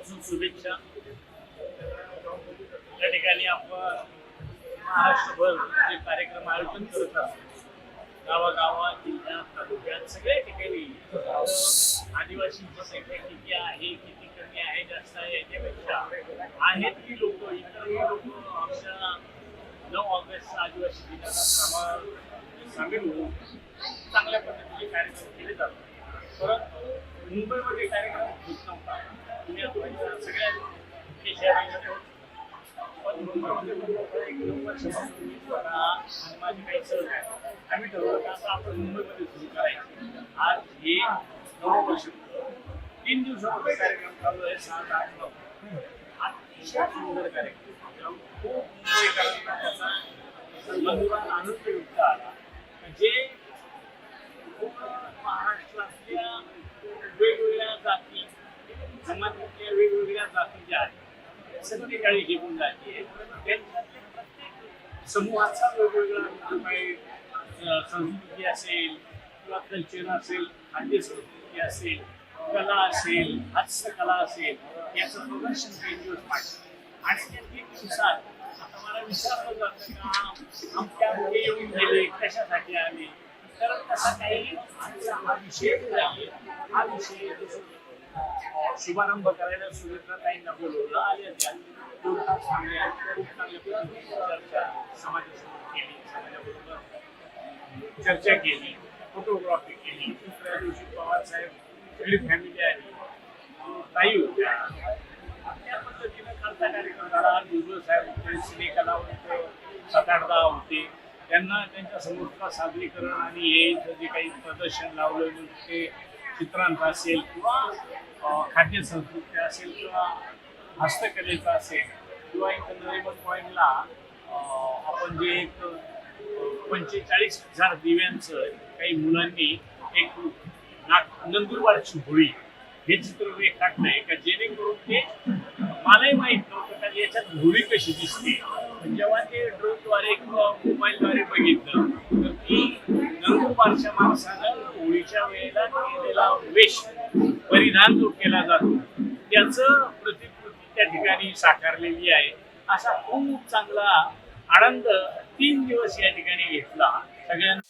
मनापासून शुभेच्छा. या ठिकाणी आपण महाराष्ट्रभर जे कार्यक्रम आयोजन करत असतो, गावागावात, जिल्ह्यात, तालुक्यात सगळ्या ठिकाणी आदिवासींची संख्या किती आहे, किती कमी आहे, जास्त आहे याच्यापेक्षा आहेत ती लोक, इतरही लोक आमच्या 9 ऑगस्ट आदिवासी दिनाला सामील होऊन चांगल्या पद्धतीचे कार्यक्रम केले जातात. परंतु मुंबईमध्ये कार्यक्रम होत नव्हता. पुण्यात सगळ्या शहरांमध्ये होत. पण मुंबईमध्ये एक 9 वर्षापासून मी स्वतः आणि माझे काही सहकारी आम्ही ठरवलं की आता आपण मुंबईमध्ये सुरू करायचं. आज हे 9 वर्ष 3 दिवसामध्ये कार्यक्रम चालू आहे. 7, 8, 9 अतिशय सुंदर कार्यक्रम. खूप मुंबईकरांना त्याचा मधुरान आनंद युक्त आला. म्हणजे पूर्ण महाराष्ट्रातल्या वेगवेगळ्या जाती, जमातीतल्या वेगवेगळ्या जाती ज्या आहेत संध्याकाळी घेऊन जाते. त्यांच्यातल्या प्रत्येक समूहाचा वेगवेगळा काही संस्कृती असेल किंवा कल्चर असेल, खाद्य संस्कृती असेल, कला असेल, हास्यकला असेल, याचं प्रदर्शन 3 दिवस पाहिजे. आणि त्या 3 दिवसात आता मला विचारलं जातं का आमच्या येऊन गेले, कशासाठी आले, तर तसा काही हा विषय नाही. हा विषय शुभारंभ करायला सुरेखाताईंना बोलवलं. आल्या त्या खूप चांगल्या पद्धतीने चर्चा समाजासमोर केली, समाजाबरोबर चर्चा केली, फोटोग्राफी केली. दुसऱ्या दिवशी पवार साहेब सगळी फॅमिली आली, ताई होत्या. त्या पद्धतीनं खालचा कार्यक्रम झाला. भुजबळ साहेब होते, सिनेकला होते, 7-8 होते. त्यांना त्यांच्या समोरचा सादरीकरण आणि हे जे काही प्रदर्शन लावलं ते चित्रांचं असेल किंवा खाद्य संस्कृती असेल किंवा हस्तकलेचं असेल किंवा इथं नरिमन पॉईंटला आपण जे एक 45,000 दिव्यांचं काही मुलांनी एक नंदुरबारची होळी हे चित्र रेखाटलंय का जेणेकरून ते मलाही माहीत नव्हतं का याच्यात होळी कशी दिसते. पण जेव्हा ते ड्रोनद्वारे किंवा मोबाईलद्वारे बघितलं तर ती नंदुरबारच्या माणसानं होळीच्या वेळेला केलेला वेश परिधान जो केला जातो त्याचं प्रतिकृती त्या ठिकाणी साकारलेली आहे. असा खूप चांगला आनंद 3 दिवस या ठिकाणी घेतला. सगळ्यांना